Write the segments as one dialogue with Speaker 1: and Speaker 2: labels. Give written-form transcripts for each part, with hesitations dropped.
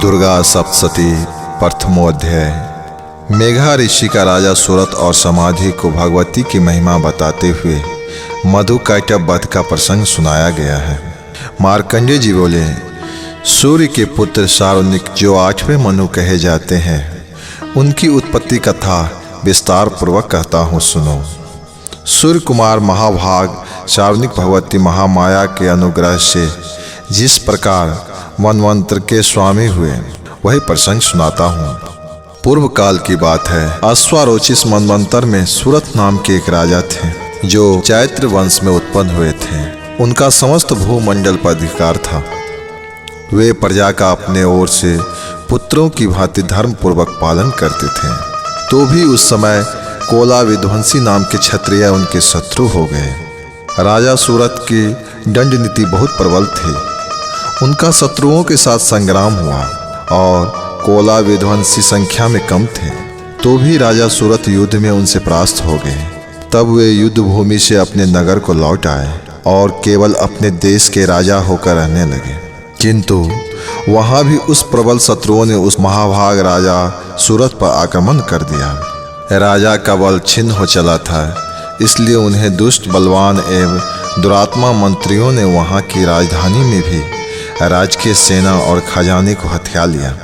Speaker 1: दुर्गा सप्तशती प्रथमो अध्याय। मेघा ऋषि का राजा सूरत और समाधि को भगवती की महिमा बताते हुए मधुकैटभ वध का प्रसंग सुनाया गया है। मार्कंडेय जी बोले, सूर्य के पुत्र शारुनिक जो 8वें मनु कहे जाते हैं, उनकी उत्पत्ति कथा विस्तार पूर्वक कहता हूँ, सुनो। सूर्य कुमार महाभाग शारुनिक भगवती महामाया के अनुग्रह से जिस प्रकार मनवंतर के स्वामी हुए, वही प्रसंग सुनाता हूँ। पूर्व काल की बात है। अश्वारोचिस मनवंतर में सूरत नाम के एक राजा थे, जो चैत्र वंश में उत्पन्न हुए थे। उनका समस्त भूमंडल पर अधिकार था। वे प्रजा का अपने ओर से पुत्रों की भांति धर्म पूर्वक पालन करते थे। तो भी उस समय कोला विध्वंसी नाम के क्षत्रिय उनके शत्रु हो गए। राजा सूरत की दंड नीति बहुत प्रबल थी। उनका शत्रुओं के साथ संग्राम हुआ और कोला विध्वंसी संख्या में कम थे। तो भी राजा सूरत युद्ध में उनसे परास्त हो गए। तब वे युद्ध भूमि से अपने नगर को लौट आए और केवल अपने देश के राजा होकर रहने लगे। किंतु वहां भी उस प्रबल शत्रुओं ने उस महाभाग राजा सूरत पर आक्रमण कर दिया। राजा का बल छिन्न हो चला था, इसलिए उन्हें दुष्ट, बलवान एवं दुरात्मा मंत्रियों ने वहां की राजधानी में भी राजकीय सेना और खजाने को हथिया लिया।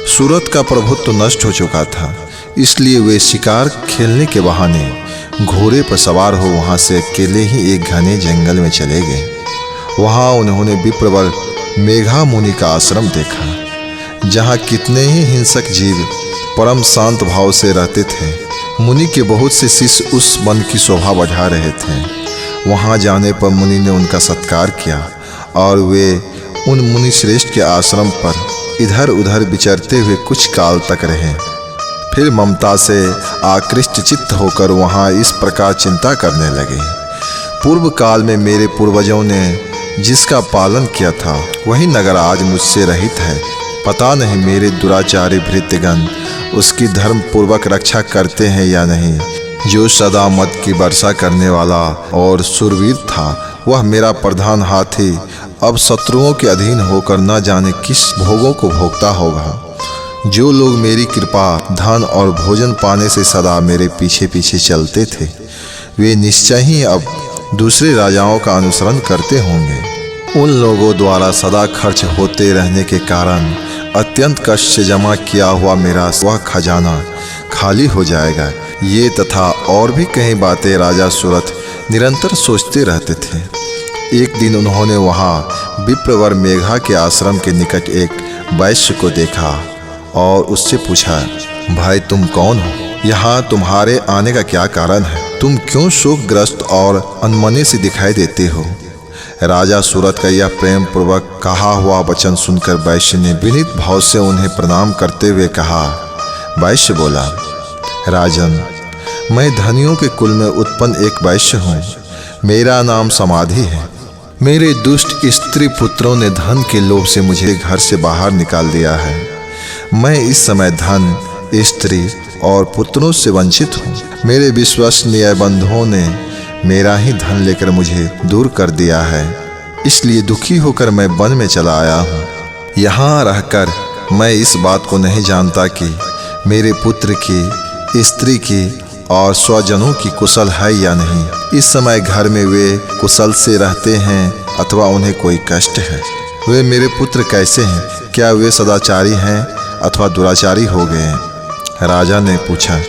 Speaker 1: सूरत का प्रभुत्व नष्ट हो चुका था, इसलिए वे शिकार खेलने के बहाने घोड़े पर सवार हो वहां से अकेले ही एक घने जंगल में चले गए। वहां उन्होंने विप्रवर मेघा मुनि का आश्रम देखा, जहां कितने ही हिंसक जीव परम शांत भाव से रहते थे। मुनि के बहुत से शिष्य उस वन की शोभा बढ़ा रहे थे। वहां जाने पर मुनि ने उनका सत्कार किया और वे उन मुनि श्रेष्ठ के आश्रम पर इधर उधर विचरते हुए कुछ काल तक रहे। फिर ममता से आकृष्ट चित्त होकर वहां इस प्रकार चिंता करने लगे, पूर्व काल में मेरे पूर्वजों ने जिसका पालन किया था, वही नगर आज मुझसे रहित है। पता नहीं मेरे दुराचारी भृत्यगण उसकी धर्म पूर्वक रक्षा करते हैं या नहीं। जो सदा मद की वर्षा करने वाला और शूरवीर था, वह मेरा प्रधान हाथी अब शत्रुओं के अधीन होकर न जाने किस भोगों को भोगता होगा। जो लोग मेरी कृपा, धन और भोजन पाने से सदा मेरे पीछे पीछे चलते थे, वे निश्चय ही अब दूसरे राजाओं का अनुसरण करते होंगे। उन लोगों द्वारा सदा खर्च होते रहने के कारण अत्यंत कष्ट से जमा किया हुआ मेरा वह खजाना खाली हो जाएगा। ये तथा और भी कई बातें राजा सूरत निरंतर सोचते रहते थे। एक दिन उन्होंने वहाँ विप्रवर मेघा के आश्रम के निकट एक वैश्य को देखा और उससे पूछा, भाई तुम कौन हो? यहाँ तुम्हारे आने का क्या कारण है? तुम क्यों शोकग्रस्त और अनमने से दिखाई देते हो? राजा सूरत का यह प्रेम पूर्वक कहा हुआ वचन सुनकर वैश्य ने विनीत भाव से उन्हें प्रणाम करते हुए कहा। वैश्य बोला, राजन, मैं धनियों के कुल में उत्पन्न एक वैश्य हूँ। मेरा नाम समाधि है। मेरे दुष्ट स्त्री पुत्रों ने धन के लोभ से मुझे घर से बाहर निकाल दिया है। मैं इस समय धन, स्त्री और पुत्रों से वंचित हूँ। मेरे विश्वसनीय बंधुओं ने मेरा ही धन लेकर मुझे दूर कर दिया है, इसलिए दुखी होकर मैं वन में चला आया हूँ। यहाँ रहकर मैं इस बात को नहीं जानता कि मेरे पुत्र की, स्त्री की और स्वजनों की कुशल है या नहीं। इस समय घर में वे कुशल से रहते हैं अथवा उन्हें कोई कष्ट है। वे मेरे पुत्र कैसे हैं? क्या वे सदाचारी हैं अथवा दुराचारी हो गए हैं? राजा ने पूछा,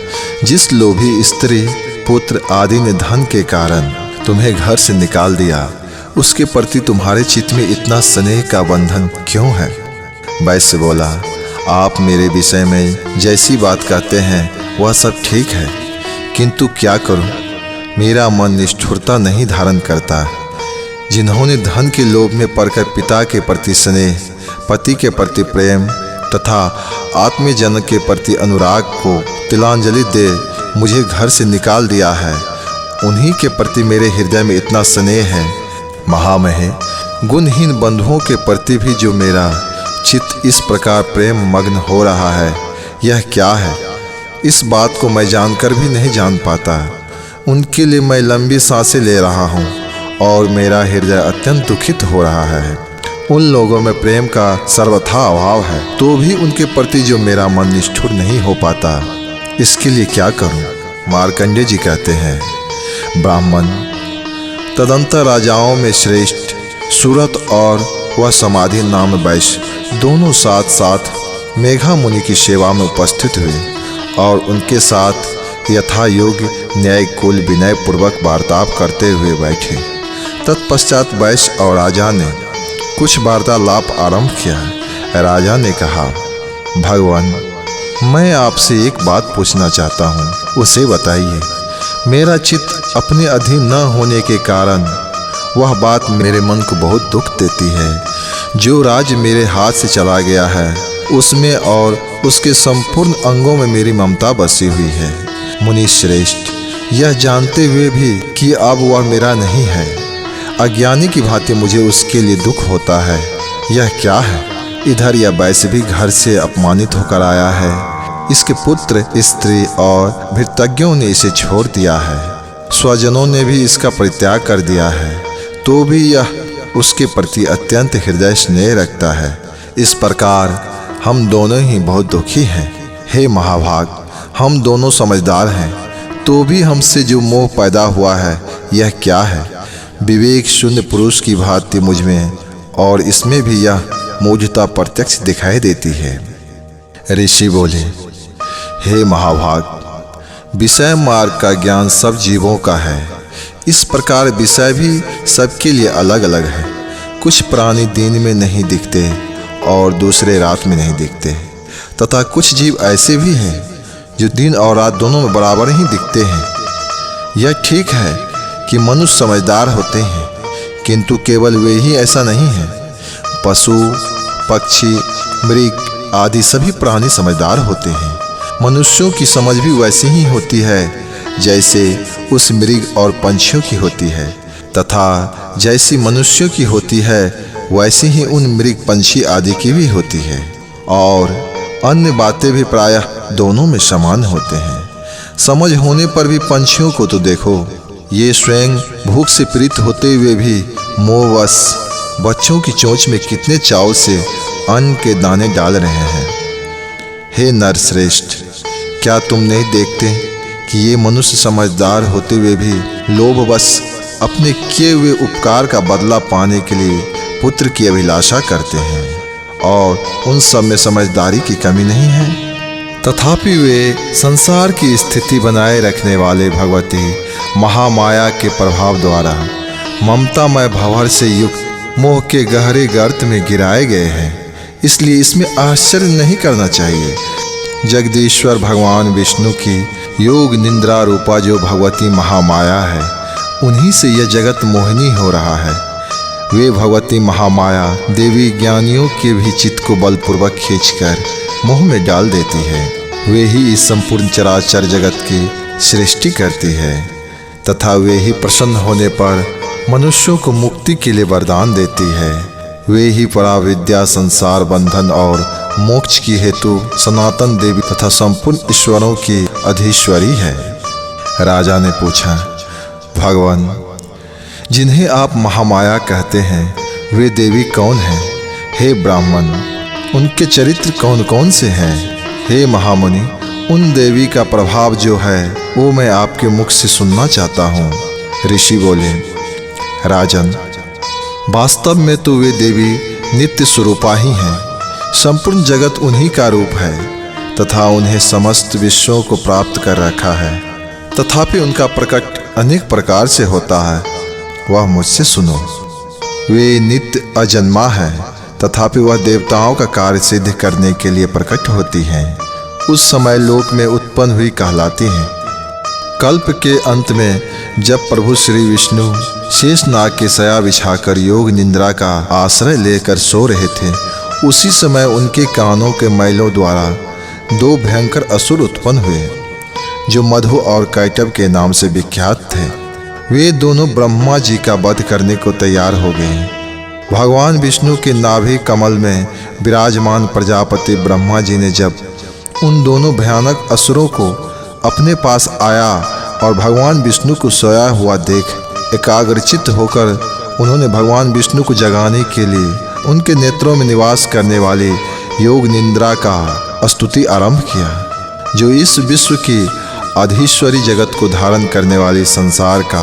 Speaker 1: जिस लोभी स्त्री, पुत्र आदि ने धन के कारण तुम्हें घर से निकाल दिया, उसके प्रति तुम्हारे चित्त में इतना स्नेह का बंधन क्यों है? वैश्य बोला, आप मेरे विषय में जैसी बात कहते हैं वह सब ठीक है, किंतु क्या करूं? मेरा मन निष्ठुरता नहीं धारण करता। जिन्होंने धन के लोभ में पड़कर पिता के प्रति स्नेह, पति के प्रति प्रेम तथा आत्मीयजन के प्रति अनुराग को तिलांजलि दे मुझे घर से निकाल दिया है, उन्हीं के प्रति मेरे हृदय में इतना स्नेह है। महामहे, गुणहीन बंधुओं के प्रति भी जो मेरा चित्त इस प्रकार प्रेम मग्न हो रहा है, यह क्या है? इस बात को मैं जानकर भी नहीं जान पाता। उनके लिए मैं लंबी सांसें ले रहा हूँ और मेरा हृदय अत्यंत दुखित हो रहा है। उन लोगों में प्रेम का सर्वथा अभाव है, तो भी उनके प्रति जो मेरा मन निष्ठुर नहीं हो पाता, इसके लिए क्या करूं? मार्कंडेय जी कहते हैं, ब्राह्मण तदंतर राजाओं में श्रेष्ठ सूरत और वह समाधि नाम वैश्य दोनों साथ साथ मेघा मुनि की सेवा में उपस्थित हुए और उनके साथ यथा योग्य न्याय कुल विनय पूर्वक वार्तालाप करते हुए बैठे। तत्पश्चात वैश्य और राजा ने कुछ वार्तालाप आरंभ किया। राजा ने कहा, भगवान, मैं आपसे एक बात पूछना चाहता हूँ, उसे बताइए। मेरा चित्त अपने अधीन न होने के कारण वह बात मेरे मन को बहुत दुख देती है। जो राज्य मेरे हाथ से चला गया है उसमें और उसके संपूर्ण अंगों में मेरी ममता बसी हुई है। मुनि श्रेष्ठ, यह जानते हुए भी कि अब वह मेरा नहीं है, अज्ञानी की भांति मुझे उसके लिए दुख होता है। यह क्या है? इधर यह वैश्य भी घर से अपमानित होकर आया है, इसके पुत्र स्त्री और भृतज्ञों ने इसे छोड़ दिया है, स्वजनों ने भी इसका परित्याग कर दिया है, तो भी यह उसके प्रति अत्यंत हृदय स्नेह रखता है। इस प्रकार हम दोनों ही बहुत दुखी हैं। हे महाभाग, हम दोनों समझदार हैं, तो भी हमसे जो मोह पैदा हुआ है यह क्या है? विवेक शून्य पुरुष की भांति मुझ में और इसमें भी यह मूढ़ता प्रत्यक्ष दिखाई देती है। ऋषि बोले, हे महाभाग, विषय मार्ग का ज्ञान सब जीवों का है। इस प्रकार विषय भी सबके लिए अलग अलग है। कुछ प्राणी दिन में नहीं दिखते और दूसरे रात में नहीं दिखते, तथा कुछ जीव ऐसे भी हैं जो दिन और रात दोनों में बराबर ही दिखते हैं। यह ठीक है कि मनुष्य समझदार होते हैं, किंतु केवल वे ही ऐसा नहीं है। पशु, पक्षी, मृग आदि सभी प्राणी समझदार होते हैं। मनुष्यों की समझ भी वैसी ही होती है जैसे उस मृग और पंछियों की होती है, तथा जैसी मनुष्यों की होती है वैसी ही उन मृग पंछी आदि की भी होती है। और अन्य बातें भी प्रायः दोनों में समान होते हैं। समझ होने पर भी पंछियों को तो देखो, ये स्वयं भूख से पीड़ित होते हुए भी मोहवश बच्चों की चोंच में कितने चाव से अन्न के दाने डाल रहे हैं। हे नरश्रेष्ठ, क्या तुम नहीं देखते कि ये मनुष्य समझदार होते हुए भी लोभवश अपने किए हुए उपकार का बदला पाने के लिए पुत्र की अभिलाषा करते हैं, और उन सब में समझदारी की कमी नहीं है। तथापि वे संसार की स्थिति बनाए रखने वाले भगवती महामाया के प्रभाव द्वारा ममतामय भंवर से युक्त मोह के गहरे गर्त में गिराए गए हैं। इसलिए इसमें आश्चर्य नहीं करना चाहिए। जगदीश्वर भगवान विष्णु की योग निंद्रा रूपा जो भगवती महामाया है, उन्हीं से यह जगत मोहिनी हो रहा है। वे भगवती महामाया देवी ज्ञानियों के भी चित्त को बलपूर्वक खींचकर मोह में डाल देती है। वे ही इस संपूर्ण चराचर जगत की सृष्टि करती है, तथा वे ही प्रसन्न होने पर मनुष्यों को मुक्ति के लिए वरदान देती है। वे ही पराविद्या, संसार बंधन और मोक्ष की हेतु सनातन देवी तथा संपूर्ण ईश्वरों की अधीश्वरी है। राजा ने पूछा, भगवान, जिन्हें आप महामाया कहते हैं वे देवी कौन हैं? हे ब्राह्मण, उनके चरित्र कौन कौन से हैं? हे महामुनि, उन देवी का प्रभाव जो है वो मैं आपके मुख से सुनना चाहता हूँ। ऋषि बोले, राजन, वास्तव में तो वे देवी नित्य स्वरूपा ही हैं। संपूर्ण जगत उन्हीं का रूप है तथा उन्हें समस्त विश्वों को प्राप्त कर रखा है। तथापि उनका प्रकट अनेक प्रकार से होता है, वह मुझसे सुनो। वे नित्य अजन्मा है, तथापि वह देवताओं का कार्य सिद्ध करने के लिए प्रकट होती हैं। उस समय लोक में उत्पन्न हुई कहलाती हैं। कल्प के अंत में जब प्रभु श्री विष्णु शेषनाग के सया बिछाकर योग निंद्रा का आश्रय लेकर सो रहे थे, उसी समय उनके कानों के मैलों द्वारा दो भयंकर असुर उत्पन्न हुए, जो मधु और कैटभ के नाम से विख्यात थे। वे दोनों ब्रह्मा जी का वध करने को तैयार हो गए। भगवान विष्णु के नाभि कमल में विराजमान प्रजापति ब्रह्मा जी ने जब उन दोनों भयानक असुरों को अपने पास आया और भगवान विष्णु को सोया हुआ देख एकाग्रचित्त होकर उन्होंने भगवान विष्णु को जगाने के लिए उनके नेत्रों में निवास करने वाली योग निंद्रा का स्तुति आरंभ किया, जो इस विश्व की अधीश्वरी जगत को धारण करने वाली, संसार का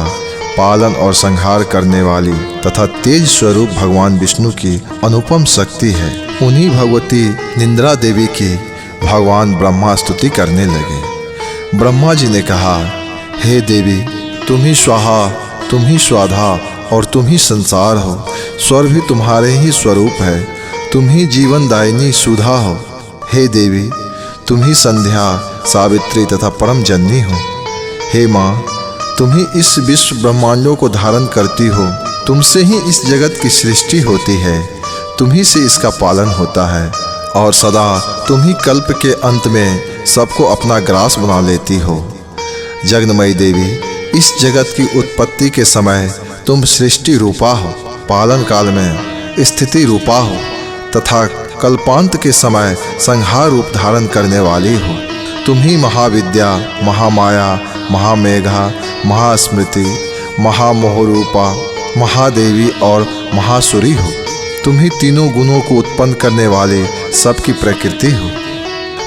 Speaker 1: पालन और संहार करने वाली तथा तेज स्वरूप भगवान विष्णु की अनुपम शक्ति है। उन्हीं भगवती निंद्रा देवी की भगवान ब्रह्मा स्तुति करने लगे। ब्रह्मा जी ने कहा, हे देवी, तुम ही स्वाहा, तुम ही स्वाधा और तुम ही संसार हो। स्वर भी तुम्हारे ही स्वरूप है, तुम ही जीवन दायिनी सुधा हो। हे देवी, तुम ही संध्या, सावित्री तथा परम जननी हो। हे माँ, तुम ही इस विश्व ब्रह्मांडों को धारण करती हो। तुमसे ही इस जगत की सृष्टि होती है, तुम ही से इसका पालन होता है और सदा तुम ही कल्प के अंत में सबको अपना ग्रास बना लेती हो। जगन्मयी देवी, इस जगत की उत्पत्ति के समय तुम सृष्टि रूपा हो, पालन काल में स्थिति रूपा हो तथा कल्पांत के समय संहार रूप धारण करने वाली हो। तुम ही महाविद्या, महामाया, महामेघा, महास्मृति, महामोहरूपा, महादेवी और महासुरी हो। तुम ही तीनों गुणों को उत्पन्न करने वाले सबकी प्रकृति हो।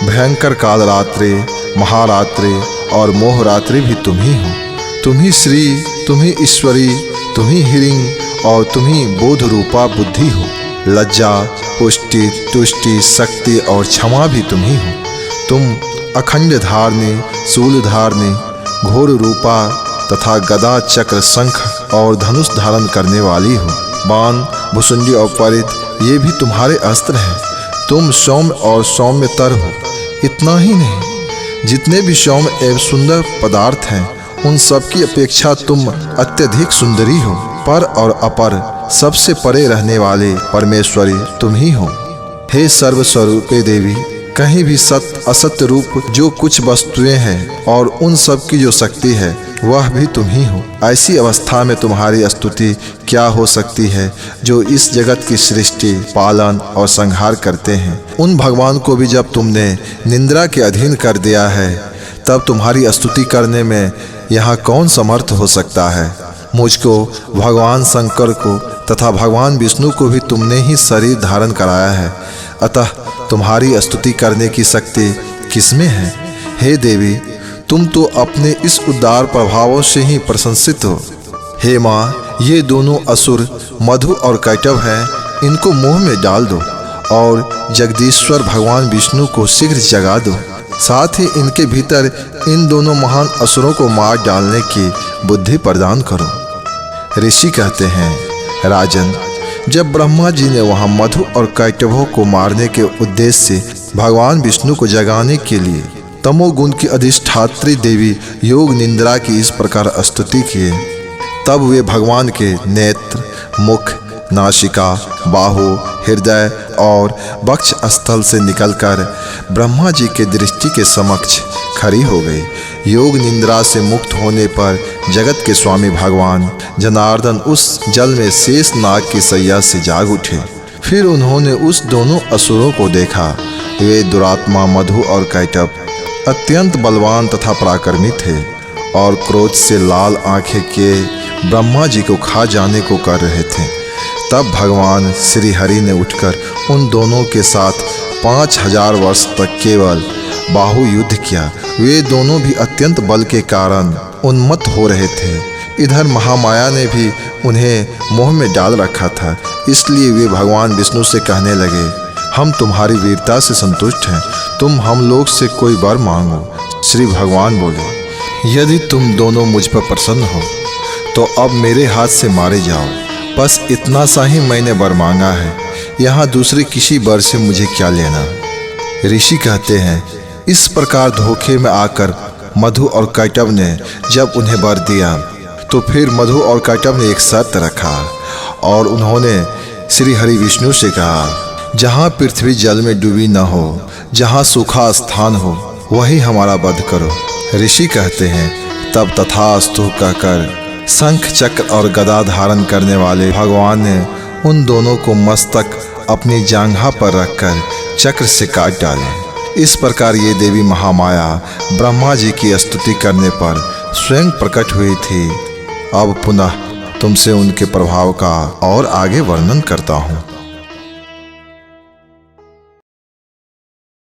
Speaker 1: भयंकर कालरात्रि, महारात्रि और मोहरात्रि भी तुम ही हो। तुम ही श्री, तुम ही ईश्वरी, तुम ही हिरिंग और तुम ही बोध रूपा बुद्धि हो। लज्जा, पुष्टि, तुष्टि, शक्ति और क्षमा भी तुम ही हो। तुम अखंड धारणी, शूल धारणी, घोर रूपा तथा गदा, चक्र, शंख और धनुष धारण करने वाली हो। बाण, भुसुंडी और परित ये भी तुम्हारे अस्त्र हैं। तुम सौम्य और सौम्यतर हो। इतना ही नहीं, जितने भी सौम्य एवं सुंदर पदार्थ हैं उन सब की अपेक्षा तुम अत्यधिक सुंदरी हो। पर और अपर सबसे परे रहने वाले परमेश्वरी तुम ही हो। हे सर्वस्वरूपे देवी, कहीं भी सत्य असत्य रूप जो कुछ वस्तुएं हैं और उन सब की जो शक्ति है वह भी तुम ही हो। ऐसी अवस्था में तुम्हारी स्तुति क्या हो सकती है जो इस जगत की सृष्टि, पालन और संहार करते हैं। उन भगवान को भी जब तुमने निंद्रा के अधीन कर दिया है तब तुम्हारी स्तुति करने में यहाँ कौन समर्थ हो सकता है। मुझको, भगवान शंकर को तथा भगवान विष्णु को भी तुमने ही शरीर धारण कराया है, अतः तुम्हारी स्तुति करने की शक्ति किसमें है। हे देवी, तुम तो अपने इस उदार प्रभावों से ही प्रशंसित हो। हे माँ, ये दोनों असुर मधु और कैटभ हैं, इनको मुंह में डाल दो और जगदीश्वर भगवान विष्णु को शीघ्र जगा दो। साथ ही इनके भीतर इन दोनों महान असुरों को मार डालने की बुद्धि प्रदान करो। ऋषि कहते हैं, राजन, जब ब्रह्मा जी ने वहाँ मधु और कैटभों को मारने के उद्देश्य से भगवान विष्णु को जगाने के लिए तमोगुण की अधिष्ठात्री देवी योग निंद्रा की इस प्रकार स्तुति किए, तब वे भगवान के नेत्र, मुख, नासिका, बाहु, हृदय और वक्ष स्थल से निकलकर ब्रह्मा जी के दृष्टि के समक्ष खड़ी हो गई। योग निंद्रा से मुक्त होने पर जगत के स्वामी भगवान जनार्दन उस जल में शेष नाग की सैया से जाग उठे। फिर उन्होंने उस दोनों असुरों को देखा। वे दुरात्मा मधु और कैटभ अत्यंत बलवान तथा पराक्रमी थे और क्रोध से लाल आंखें किए ब्रह्मा जी को खा जाने को कर रहे थे। तब भगवान श्री हरि ने उठकर उन दोनों के साथ 5000 वर्ष तक केवल बाहु युद्ध किया। वे दोनों भी अत्यंत बल के कारण उन्मत्त हो रहे थे। इधर महामाया ने भी उन्हें मोह में डाल रखा था, इसलिए वे भगवान विष्णु से कहने लगे, हम तुम्हारी वीरता से संतुष्ट हैं, तुम हम लोग से कोई वर मांगो। श्री भगवान बोले, यदि तुम दोनों मुझ पर प्रसन्न हो तो अब मेरे हाथ से मारे जाओ। बस इतना सा ही मैंने वर मांगा है, यहाँ दूसरे किसी वर से मुझे क्या लेना। ऋषि कहते हैं, इस प्रकार धोखे में आकर मधु और कैटभ ने जब उन्हें वर दिया तो फिर मधु और कैटभ ने एक शर्त रखा और उन्होंने श्री हरि विष्णु से कहा, जहाँ पृथ्वी जल में डूबी न हो, जहाँ सूखा स्थान हो, वही हमारा वध करो। ऋषि कहते हैं, तब तथास्तु कहकर शंख, चक्र और गदा धारण करने वाले भगवान ने उन दोनों को मस्तक अपनी जांघा पर रखकर चक्र से काट डाले। इस प्रकार ये देवी महामाया ब्रह्मा जी की स्तुति करने पर स्वयं प्रकट हुई थी। अब पुनः तुमसे उनके प्रभाव का और आगे वर्णन करता हूँ।